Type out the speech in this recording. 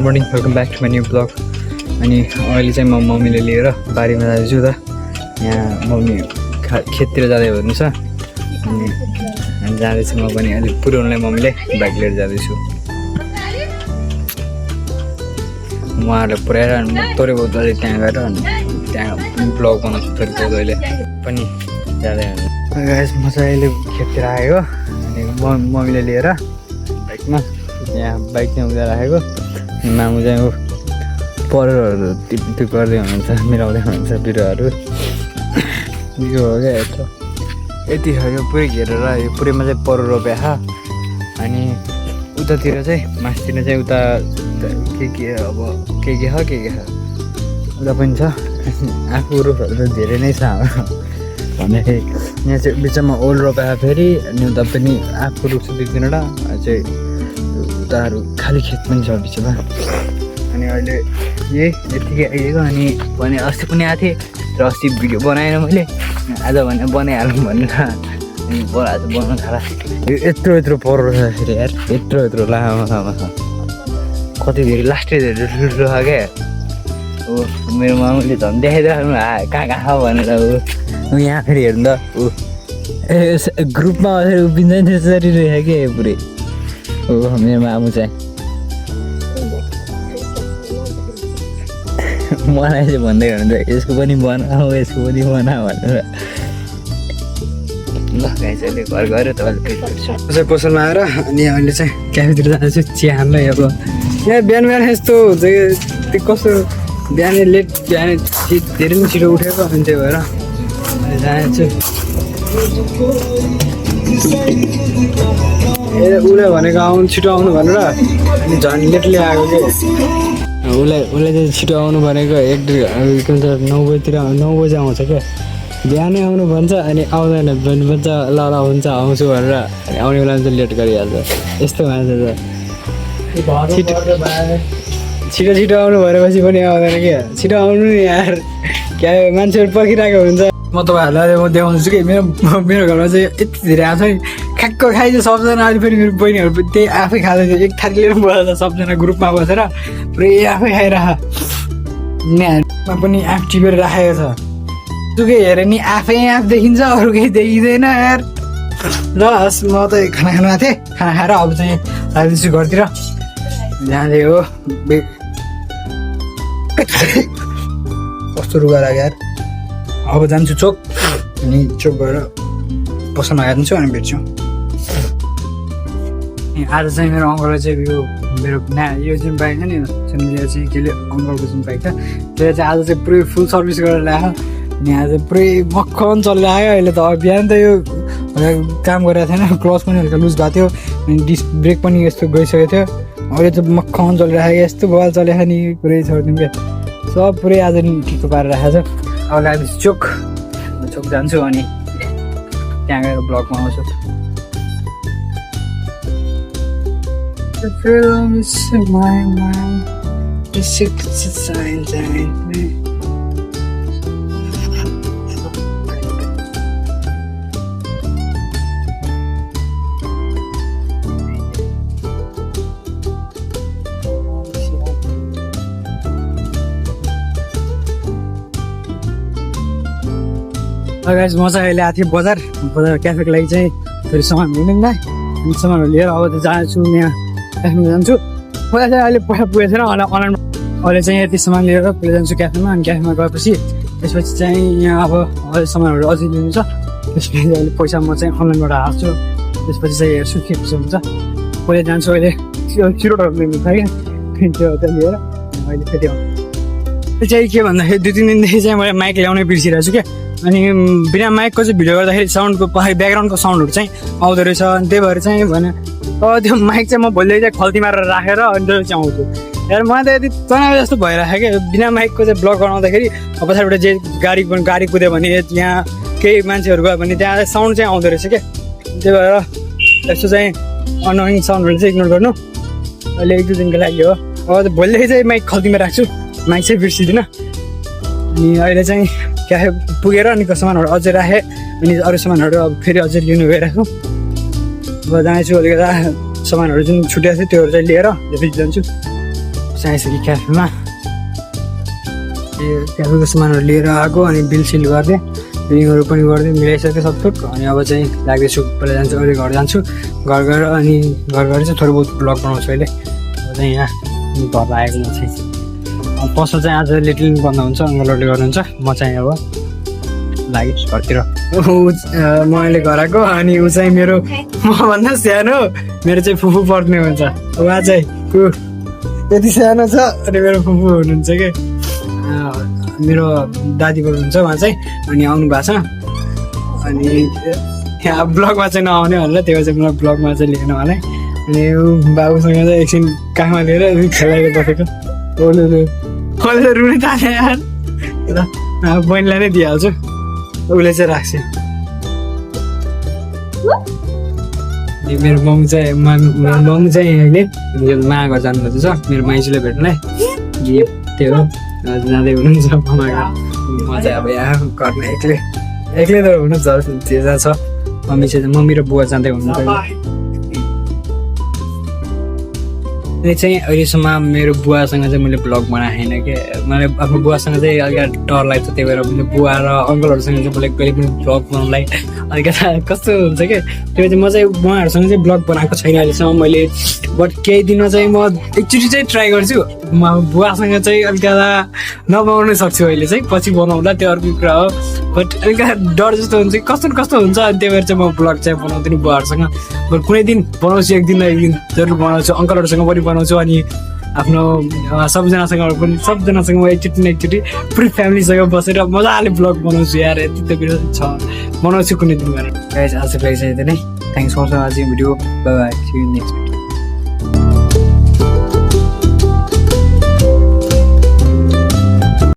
Morning welcome back to my new blog. अनि अहिले चाहिँ म मम्मीले लिएर बारीमा जाँदैछु त। यहाँ मम्मी खेततिर जाँदै हुनु छ अनि जाँदैछु म पनि अलिक पुऱ्याउनुलाई मम्मीले बाइक लिएर जाँदैछु। उहाँहरूलाई पुऱ्याएर अनि म थोरै बहुत अलिक त्यहाँ गएर अनि त्यहाँ ब्लग बनाउँछु थोरै बहुत अहिले पनि जाँदै हुनु। गाइस म चाहिँ अहिले खेततिर आएको अनि मम्मीले लिएर बाइकमा यहाँ बाइक चाहिँ उता राखेको। मामु चाहिँ परहरू टिप गर्दै हुनुहुन्छ, मिलाउँदै हुनुहुन्छ बिरुवाहरू। यो हो क्या यति खालको पुरै घेरेर यो पुरैमा चाहिँ परो रोप्या छ। अनि उतातिर चाहिँ मासतिर चाहिँ उता के अब के छ उता पनि छ। आफू रुखहरू त धेरै नै छ हाम्रो भन्दाखेरि यहाँ चाहिँ बिचमा ओल रोप्या फेरि अनि उता पनि आफू रुख छ 2-3वटा चाहिँ उताहरू खाली खेत पनि छ बिचमा। अनि अहिले यतिकै आइदिएको अनि भने अस्ति पनि आएको थिएँ र अस्ति भिडियो बनाएन मैले, आज भने बनाइहालौँ भनेर अनि आज बनाउनु थाला। यो यत्रो परो छ फेरि यार, यत्रो लामो छ कति धेरै लास्टै धेरै ठुल्ठुलो छ क्या। ऊ मेरो मामुले झन् देखाइदिनु कहाँ भनेर ऊ यहाँ फेरि हेर्नु त ऊ ग्रुपमा उभिन्छ नि त्यसरी रहेछ क्या पुरै। हो मेरो मामु चाहिँ मलाई चाहिँ भन्दै हुनुहुन्छ यसको पनि बनाऊ यसको पनि बनाऊ भनेर। ल गाइस अहिले घर गएर तपाईँले चाहिँ पसलमा आएर अनि अहिले चाहिँ क्याफेतिर जाँदैछु चिया खानु। अब यहाँ बिहान यस्तो हुन्छ कि त्यो कस्तो बिहान लेट बिहान धेरै नै छिटो उठेको अनि त्यही भएर जान्छु। उसले भनेको आउनु छिटो आउनु भनेर अनि झन् लेटले आएको कि उसले चाहिँ छिटो आउनु भनेको 9 बजी आउँछ क्या। बिहानै आउनु भन्छ अनि आउँदैन भन्छ ल हुन्छ आउँछु भनेर अनि आउने बेला चाहिँ लेट गरिहाल्छ। यस्तो मान्छे त छिटो आउनु भनेपछि पनि आउँदैन क्या। छिटो आउनु नि यार, क्या मान्छेहरू पर्खिरहेको हुन्छ। म तपाईँहरूलाई म देखाउँछु कि मेरो घरमा चाहिँ यति धेरै आएको छ नि खाएको खाइदियो सबजना। अहिले फेरि मेरो बहिनीहरू त्यही आफै खाँदै थियो, एक थाली लिएर बस्छ सबजना ग्रुपमा बसेर पुरै आफै खाइरह। यहाँमा पनि आँप टिपेर राखेको छ, जुकै हेऱ्यो नि आफै आँप देखिन्छ अरू केही देखिँदैन यार। ल हस् म त खाना खानु आएको थिएँ, खाना खाएर अब चाहिँ जाँदैछु घरतिर। जाँदै हो कस्तो रुगा लाग्यो यार। अब जान्छु चोक अनि चोक गएर पसलमा हेर्छु अनि भेट्छु। आज चाहिँ मेरो अङ्कलले चाहिँ यो जुन बाइक छ नि चाहिँ केले अङ्कलको जुन बाइक छ त्यसले चाहिँ आज चाहिँ पुरै फुल सर्भिस गरेर ल्यायो। अनि आज पुरै मक्खन चलिरहेको अहिले त। अब बिहान त यो काम गरेको थिएन, क्लच पनि हल्का लुज भएको थियो अनि डिस्क ब्रेक पनि यस्तो गइसकेको थियो। अहिले त मक्खन चलिरहेको यस्तो बल चलेको नि पुरै छोडिदिउँ क्या। सब पुरै आज ठिक पारेर राखेको छ। अब लाग्दैछु चोक जान्छु अनि त्यहाँ गएर ब्लग बनाउँछु। The film is in my mind. The secrets inside me. Guys म चाहिँ अहिले आएको थिएँ बजार क्याफेको लागि चाहिँ फेरि सामान हुँदैन अनि सामानहरू लिएर अब त जान्छु यहाँ क्याफेमा जान्छु। पहिला चाहिँ अहिले पैसा पुगेको छैन अनलाइनमा, अहिले चाहिँ यति सामान लिएर पहिला जान्छु क्याफेमा। अनि क्याफेमा गएपछि त्यसपछि चाहिँ यहाँ अब अहिले सामानहरू अझै लिनु छ। त्यसपछि अहिले पैसा म चाहिँ अनलाइनबाट हाल्छु, त्यसपछि चाहिँ हेर्छु के कसो हुन्छ। पहिला जान्छु अहिले चिरोटहरू लिनु छ क्या त्यो लिएर अहिले फेरि त्यो चाहिँ के भन्दाखेरि 2-3 दिनदेखि चाहिँ मैले माइक ल्याउनै बिर्सिरहेको छु क्या। अनि बिना माइकको चाहिँ भिडियो गर्दाखेरि साउन्डको ब्याकग्राउन्डको साउन्डहरू चाहिँ आउँदो रहेछ। अनि त्यही भएर चाहिँ भने त्यो माइक चाहिँ म भोलि चाहिँ खल्ती मारेर राखेर अनि त्यो चाहिँ आउँछु यार। मलाई त यति तनाव जस्तो भइरहेको क्या बिना माइकको चाहिँ ब्लग बनाउँदाखेरि। अब पछाडिबाट जे गाडी कुद्यो भने यहाँ केही मान्छेहरू गयो भने त्यहाँ साउन्ड चाहिँ आउँदो रहेछ क्या। त्यही भएर यस्तो चाहिँ अनोइङ साउन्डहरू चाहिँ इग्नोर गर्नु। अहिले 1-2 दिनको लागि हो। अब भोलिदेखि चाहिँ माइक खल्तीमा राख्छु, माइक चाहिँ बिर्सिदिनँ। अनि अहिले चाहिँ क्याफे पुगेर अनि सामानहरू अझै राखेँ अनि अरू सामानहरू अब फेरि अझै लिनु गइरहेको। अब जानेछु अलिकता सामानहरू जुन छुट्याएको थियो त्योहरू चाहिँ लिएर फेरि जान्छु। आइसक्यो क्याफेमा क्याफेको सामानहरू लिएर आएको अनि बिल सिल गरिदिएँ रिङहरू पनि गरिदिएँ मिलाइसकेँ सब थोक अनि अब चाहिँ लाग्दैछु पहिला जान्छु अहिले घर जान्छु घर गएर अनि घर गएर चाहिँ थोरै बहुत ब्लग बनाउँछु अहिले अब चाहिँ यहाँ घर आएको म चाहिँ पसल चाहिँ आज लिटल बन्द हुन्छ अङ्गलहरूले गर्नुहुन्छ म चाहिँ अब लागि घरतिर म अहिले घर आएको अनि ऊ चाहिँ मेरो मभन्दा सानो मेरो चाहिँ फुफू पर्ने हुन्छ उहाँ चाहिँ यति सानो छ अनि मेरो फुफू हुनुहुन्छ कि मेरो दादी हुनुहुन्छ उहाँ चाहिँ अनि आउनु भएको छ अनि यहाँ ब्लगमा चाहिँ नआउने भनेर त्यो चाहिँ मलाई ब्लगमा चाहिँ लिएन होला अनि ऊ बाबुसँग चाहिँ एकछिन काखमा लिएर खेलाएर बसेको कसले रुने थाले यार ल बहिनीलाई नै दिइहाल्छु उसले चाहिँ राख्छ मेरो मम्मी चाहिँ अहिले माघर जानुहुँदैछ मेरो माइजूलाई भेट्नुलाई त्यो जाँदै हुनुहुन्छ मामाको म चाहिँ अब यहाँ घरमा एक्लै त हुनु जहाँ छ मम्मी र बुवा जाँदै हुनुहुन्छ चाहिँ अहिलेसम्म मेरो बुवासँग चाहिँ मैले ब्लग बनाएको छैन कि मैले आफ्नो बुवासँग चाहिँ अलिकति डर लाग्छ त्यही भएर मैले बुवा र अङ्कलहरूसँग चाहिँ मैले कहिले पनि ब्लग बनाउनुलाई अलिकति कस्तो हुन्छ कि त्यो चाहिँ म चाहिँ उहाँहरूसँग चाहिँ ब्लग बनाएको छैन अहिलेसम्म मैले बट केही दिनमा चाहिँ म एकचोटि चाहिँ ट्राई गर्छु म बुवासँग चाहिँ अलिकति नबनाउनै सक्छु अहिले चाहिँ पछि बनाउँला त्यो अर्को कुरा हो बट अलिकति डर जस्तो हुन्छ कस्तो हुन्छ अनि त्यही भएर चाहिँ म ब्लग चाहिँ बनाउँदिनँ बुवाहरूसँग बट कुनै दिन बनाउँछु एक दिन जरुर बनाउँछु अङ्कलहरूसँग पनि बनाउँछु अनि आफ्नो सबजनासँग म एकचोटि पुरै फ्यामिलीसँग बसेर मजाले ब्लग बनाउँछु यार यति त मेरो छ बनाउँछु कुनै दिन भनेर गाइस आजको लागि चाहिँ यति नै thanks for watching video bye bye see you next